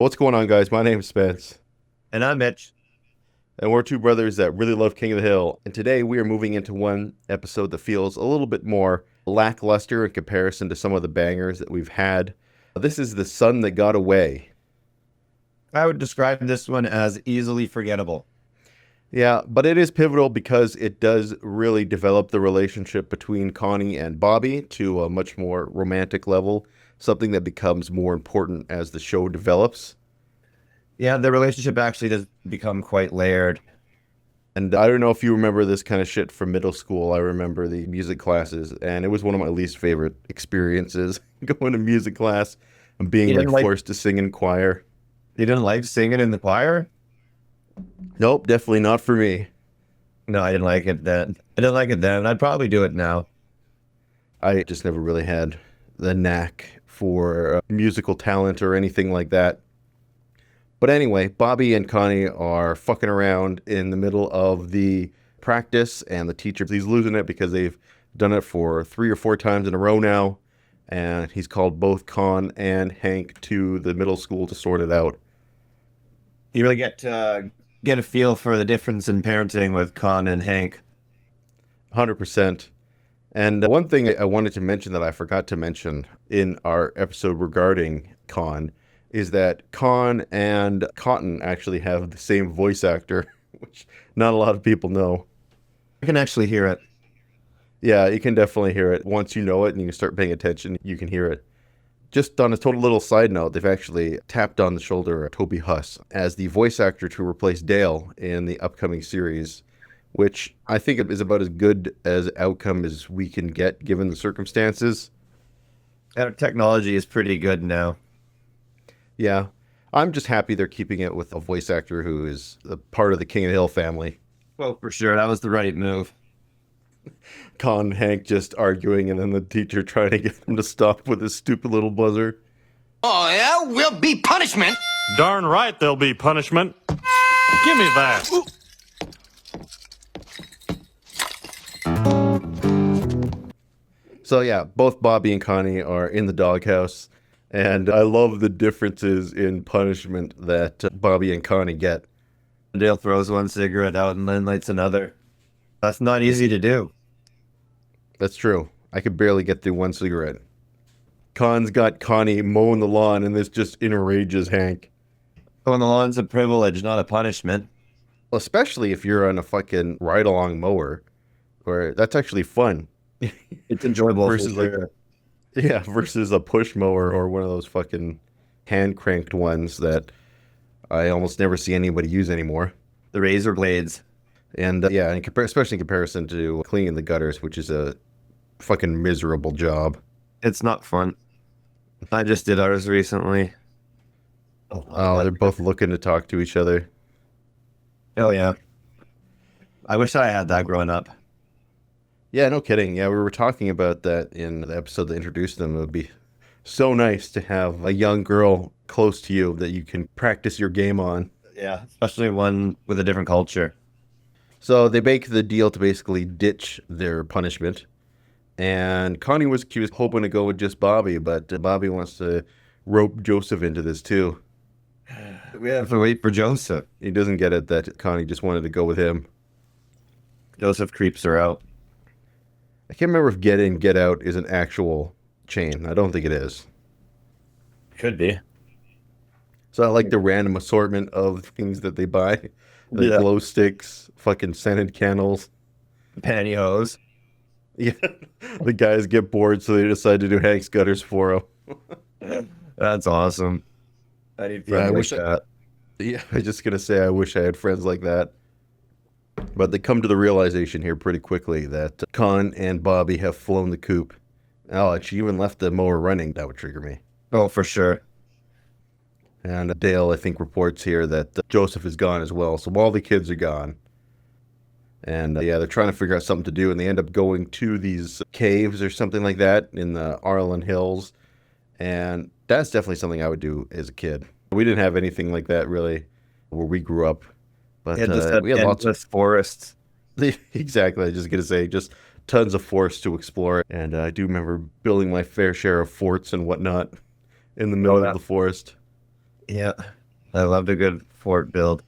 What's going on, guys? My name's Spence, And I'm Mitch. and we're two brothers that really love King of the Hill. And today we are moving into one episode that feels a little bit more lackluster in comparison to some of the bangers that we've had. This is The Son That Got Away. I would describe this one as easily forgettable. Yeah, but it is pivotal because it does really develop the relationship between Connie and Bobby to a much more romantic level, something that becomes more important as the show develops. Yeah, the relationship actually does become quite layered. And I don't know if you remember this kind of shit from middle school. I remember the music classes, and it was one of my least favorite experiences going to music class and being You like didn't like forced to sing in choir. you didn't like singing in the choir? Nope, definitely not for me. No, I didn't like it then. I didn't like it then. I'd probably do it now. I just never really had the knack for musical talent or anything like that. But anyway, Bobby and Connie are fucking around in the middle of the practice, and the teacher, he's losing it because they've done it for 3 or 4 times in a row now. And he's called both Kahn and Hank to the middle school to sort it out. You really get a feel for the difference in parenting with Kahn and Hank. 100%. And one thing I wanted to mention that I forgot to mention in our episode regarding Kahn is that Kahn and Cotton actually have the same voice actor, which not a lot of people know. I can actually hear it. Yeah, you can definitely hear it. Once you know it and you start paying attention, you can hear it. Just on a total little side note, they've actually tapped on the shoulder of Toby Huss as the voice actor to replace Dale in the upcoming series, which I think is about as good as outcome as we can get given the circumstances. Our technology is pretty good now. Yeah, I'm just happy they're keeping it with a voice actor who is a part of the King of the Hill family. Well, for sure, that was the right move. Con and Hank just arguing, and then the teacher trying to get them to stop with his stupid little buzzer. Oh, yeah? Will be punishment. Darn right there'll be punishment. Give me that. So yeah, both Bobby and Connie are in the doghouse, and I love the differences in punishment that Bobby and Connie get. Dale throws one cigarette out and then lights another. That's not easy to do. That's true. I could barely get through one cigarette. Con's got Connie mowing the lawn, and this just enrages Hank. Mowing the lawn's a privilege, not a punishment. Especially if you're on a fucking ride-along mower, where that's actually fun. It's enjoyable Versus for like, sure. yeah, versus a push mower or one of those fucking hand-cranked ones that I almost never see anybody use anymore. The razor blades. And yeah, especially in comparison to cleaning the gutters, which is a fucking miserable job. It's not fun. I just did ours recently. Oh, they're both looking to talk to each other. Oh yeah. I wish I had that growing up. Yeah, no kidding. Yeah, we were talking about that in the episode that introduced them. It would be so nice to have a young girl close to you that you can practice your game on. Yeah, especially one with a different culture. So they make the deal to basically ditch their punishment. And Connie was hoping to go with just Bobby, but Bobby wants to rope Joseph into this too. We have to wait for Joseph. He doesn't get it that Connie just wanted to go with him. Joseph creeps her out. I can't remember if Get In, Get Out is an actual chain. I don't think it is. Could be. So I like the random assortment of things that they buy. Like Yeah. glow sticks, fucking scented candles. Pantyhose. Yeah, the guys get bored, so they decide to do Hank's gutters for them. That's awesome. I need Yeah, friends I like wish that. Yeah, I was just gonna say I wish I had friends like that. But they come to the realization here pretty quickly that Con and Bobby have flown the coop. Oh, and she even left the mower running. That would trigger me. Oh, for sure. And Dale, I think, reports here that Joseph is gone as well. So all the kids are gone. And yeah, they're trying to figure out something to do, and they end up going to these caves or something like that in the Arlen Hills. And that's definitely something I would do as a kid. We didn't have anything like that really where we grew up, but It just had we had lots of endless forests. exactly. I was just gonna say just tons of forests to explore, and I do remember building my fair share of forts and whatnot in the middle yeah. of the forest. Yeah. I loved a good fort build.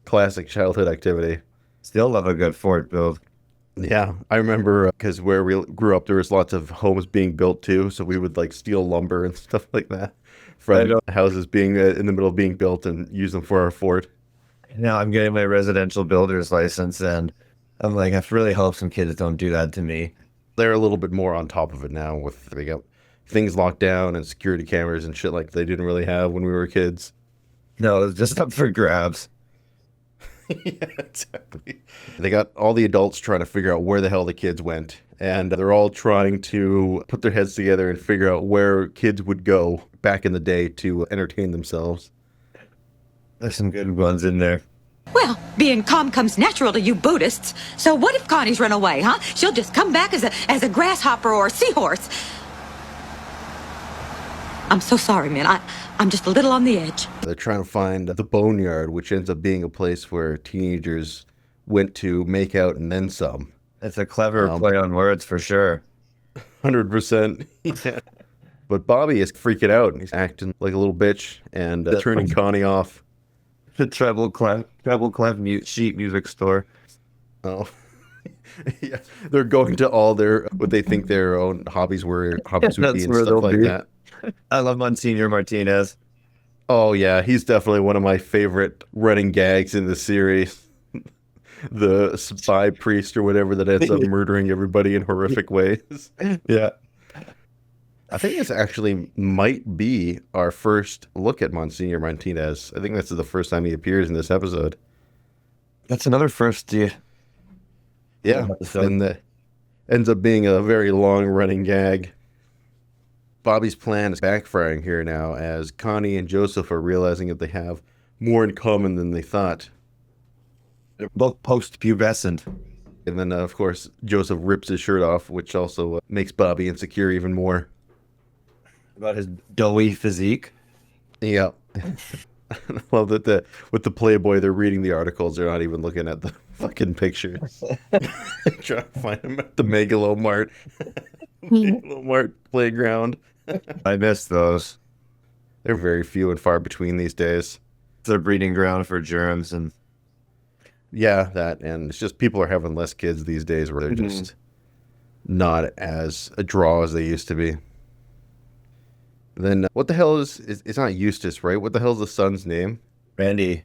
Classic childhood activity. Still love a good fort build. Yeah, I remember because where we grew up, there was lots of homes being built too. So we would like steal lumber and stuff like that I from know. houses being in the middle of being built and use them for our fort. Now I'm getting my residential builder's license, and I'm like, I really hope some kids don't do that to me. They're a little bit more on top of it now with they got things locked down and security cameras and shit like they didn't really have when we were kids. No, it's just up for grabs. Yeah, exactly. They got all the adults trying to figure out where the hell the kids went, and they're all trying to put their heads together and figure out where kids would go back in the day to entertain themselves. There's some good ones in there. Well, being calm comes natural to you Buddhists. So what if Connie's run away, huh? She'll just come back as a grasshopper or a seahorse. I'm so sorry, man. I'm just a little on the edge. They're trying to find the boneyard, which ends up being a place where teenagers went to make out and then some. It's a clever play on words for sure. 100%. Yeah. But Bobby is freaking out and he's acting like a little bitch and turning Connie off. The treble clef sheet music store. Oh, yeah. They're going to all their what they think their own hobbies would be That's and where stuff they'll like be. that. I love Monsignor Martinez. Oh yeah, he's definitely one of my favorite running gags in the series. The spy priest or whatever that ends up murdering everybody in horrific ways. Yeah. I think this actually might be our first look at Monsignor Martinez. I think this is the first time he appears in this episode. That's another first. Yeah. Yeah, and that ends up being a very long-running gag. Bobby's plan is backfiring here now as Connie and Joseph are realizing that they have more in common than they thought. They're both post-pubescent. And then, of course, Joseph rips his shirt off, which also makes Bobby insecure even more. About his doughy physique. Yeah. I love that with the Playboy, they're reading the articles. They're not even looking at the fucking pictures. Trying to find him at the Megalomart. Megalomart playground. I miss those. They're very few and far between these days. It's a breeding ground for germs, and Yeah, that. And it's just people are having less kids these days where they're just not as a draw as they used to be. Then what the hell is it's not Eustace, right? What the hell's the son's name? Randy,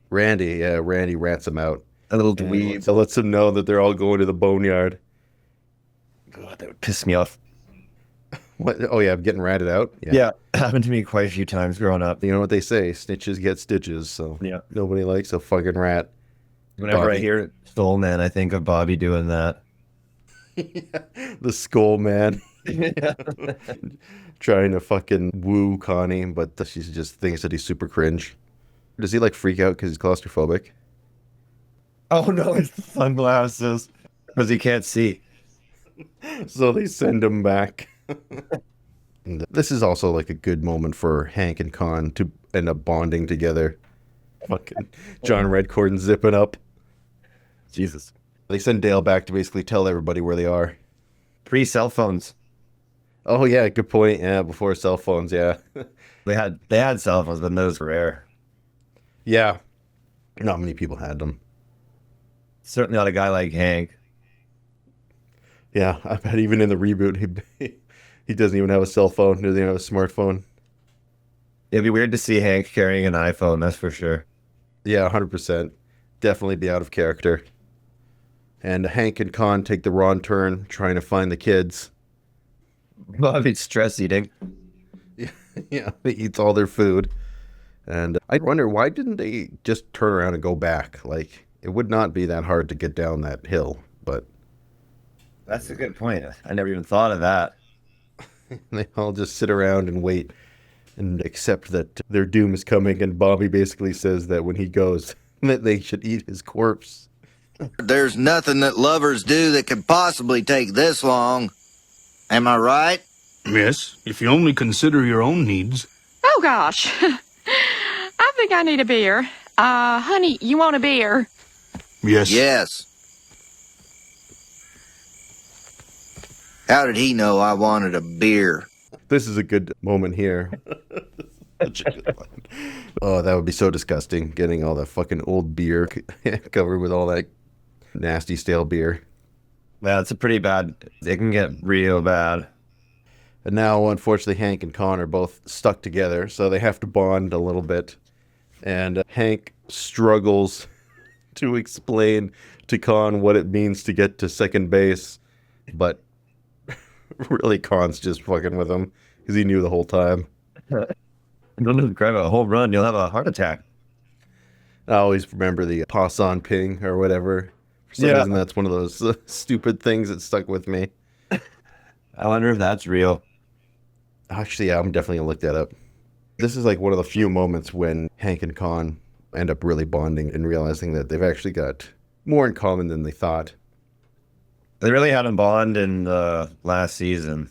Randy. Yeah, Randy rats him out. a little And dweeb. so lets him know that they're all going to the boneyard. God, that would piss me off. What? Oh yeah, I'm getting ratted out. Yeah, happened to me quite a few times growing up. You know what they say? Snitches get stitches. So Yeah. nobody likes a fucking rat. Whenever I Bobby. hear Soul Man, I think of Bobby doing that. The skull man. Trying to fucking woo Connie, but she just thinks that he's super cringe. Does he like freak out because he's claustrophobic? Oh no, it's the sunglasses. Because he can't see. So they send him back. And this is also like a good moment for Hank and Kahn to end up bonding together. Fucking John Redcorn zipping up. Jesus. They send Dale back to basically tell everybody where they are. Pre-cell phones. Oh yeah, good point. Yeah, before cell phones, yeah. They had cell phones, but those were rare. Yeah. Not many people had them. Certainly not a guy like Hank. Yeah, I bet even in the reboot, he doesn't even have a cell phone. Doesn't even have a smartphone. It'd be weird to see Hank carrying an iPhone, that's for sure. Yeah, 100%. Definitely be out of character. And Hank and Kahn take the wrong turn trying to find the kids. Bobby's stress eating. Yeah, they eat all their food. And I wonder, why didn't they just turn around and go back? Like, it would not be that hard to get down that hill, but That's a good point. I never even thought of that. they all just sit around and wait and accept that their doom is coming. And Bobby basically says that when he goes, that they should eat his corpse. There's nothing that lovers do that could possibly take this long. Am I right? Yes, if you only consider your own needs. Oh, gosh. I think I need a beer. Honey, you want a beer? Yes. Yes. How did he know I wanted a beer? This is a good moment here. Such a good one. Oh, that would be so disgusting, getting all that fucking old beer covered with all that nasty stale beer. Yeah, it's a pretty bad. It can get real bad. And now, unfortunately, Hank and Kahn are both stuck together, so they have to bond a little bit. And Hank struggles to explain to Kahn what it means to get to second base, but really Kahn's just fucking with him because he knew the whole time. Don't describe a home run, you'll have a heart attack. I always remember the pass-on ping or whatever. For some reason, that's one of those stupid things that stuck with me. I wonder if that's real. Actually, yeah, I'm definitely going to look that up. This is like one of the few moments when Hank and Kahn end up really bonding and realizing that they've actually got more in common than they thought. They really had a bond in the last season.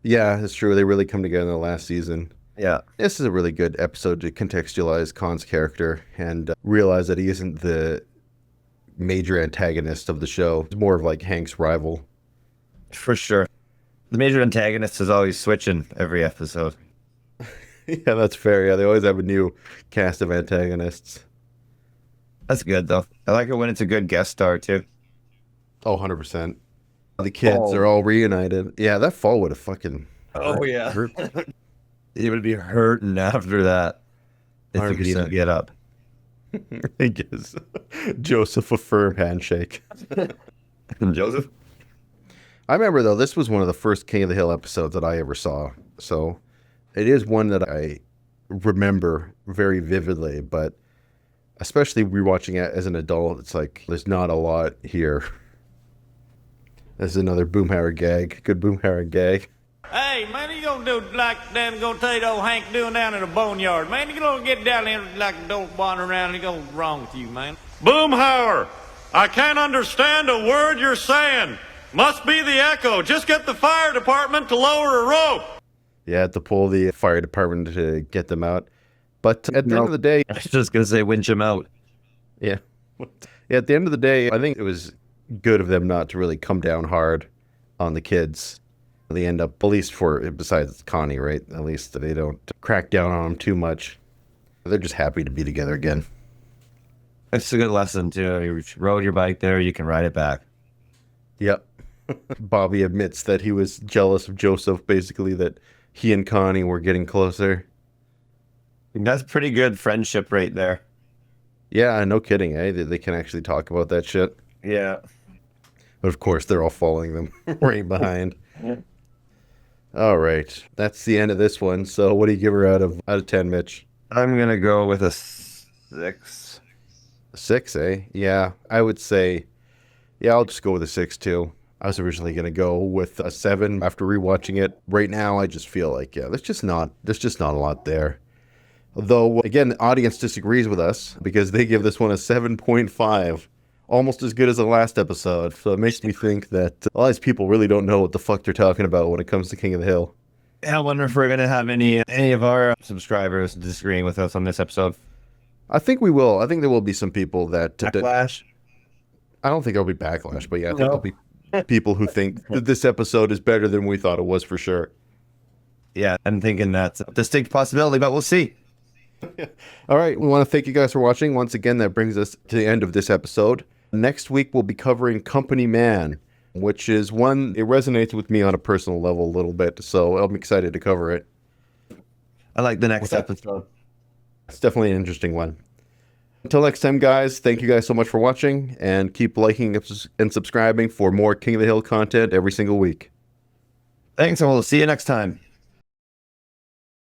Yeah, it's true. They really come together in the last season. Yeah. This is a really good episode to contextualize Kahn's character and realize that he isn't the major antagonist of the show. It's more of like Hank's rival. For sure. The major antagonist is always switching every episode. Yeah, that's fair. Yeah, they always have a new cast of antagonists. That's good, though. I like it when it's a good guest star, too. Oh, 100%. The kids Fall. are all reunited. Yeah, that fall would have fucking... Oh, yeah. He would be hurting after that. If he could even 100%. get up. He gives Joseph a firm handshake. Joseph? I remember, though, this was one of the first King of the Hill episodes that I ever saw. So it is one that I remember very vividly, but especially rewatching it as an adult, it's like there's not a lot here. This is another Boomhauer gag. Good Boomhauer gag. Hey, man, you gonna do like Dan gonna tell you old Hank doing down in the boneyard, man. You gonna get down there like a dope wandering around. You gonna wrong with you, man. Boomhauer, I can't understand a word you're saying. Must be the echo. Just get the fire department to lower a rope. Yeah, had to pull the fire department to get them out. But at the end of the day... I was just going to say winch him out. Yeah. Yeah, at the end of the day, I think it was good of them not to really come down hard on the kids. They end up, at least for, besides Connie, right? At least they don't crack down on them too much. They're just happy to be together again. It's a good lesson, too. You rode your bike there, you can ride it back. Yep. Bobby admits that he was jealous of Joseph, basically, that he and Connie were getting closer. That's pretty good friendship right there. Yeah, no kidding, eh? They can actually talk about that shit. Yeah. But of course, they're all following them right behind. Yeah. All right. That's the end of this one. So what do you give her out of 10, Mitch? I'm going to go with a 6. 6, eh? Yeah, I would say, yeah, I'll just go with a 6 too. I was originally going to go with a 7 after rewatching it. Right now, I just feel like, yeah, there's just not a lot there. Though, again, the audience disagrees with us because they give this one a 7.5. Almost as good as the last episode. So it makes me think that a lot of these people really don't know what the fuck they're talking about when it comes to King of the Hill. Yeah, I wonder if we're going to have any of our subscribers disagreeing with us on this episode. I think we will. I think there will be some people that... Backlash? I don't think there'll be backlash, but yeah, I think there'll be people who think that this episode is better than we thought it was for sure. Yeah, I'm thinking that's a distinct possibility, but we'll see. All right, we want to thank you guys for watching. Once again, that brings us to the end of this episode. Next week, we'll be covering Company Man, which is one, it resonates with me on a personal level a little bit, so I'm excited to cover it. I like the next episode. It's definitely an interesting one. Until next time, guys, thank you guys so much for watching, and keep liking and subscribing for more King of the Hill content every single week. Thanks, and we'll see you next time.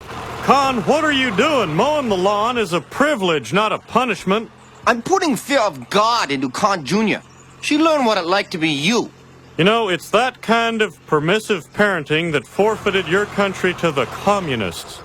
Kahn, what are you doing? Mowing the lawn is a privilege, not a punishment. I'm putting fear of God into Kahn Jr. She learned what it like to be you. You know, it's that kind of permissive parenting that forfeited your country to the communists.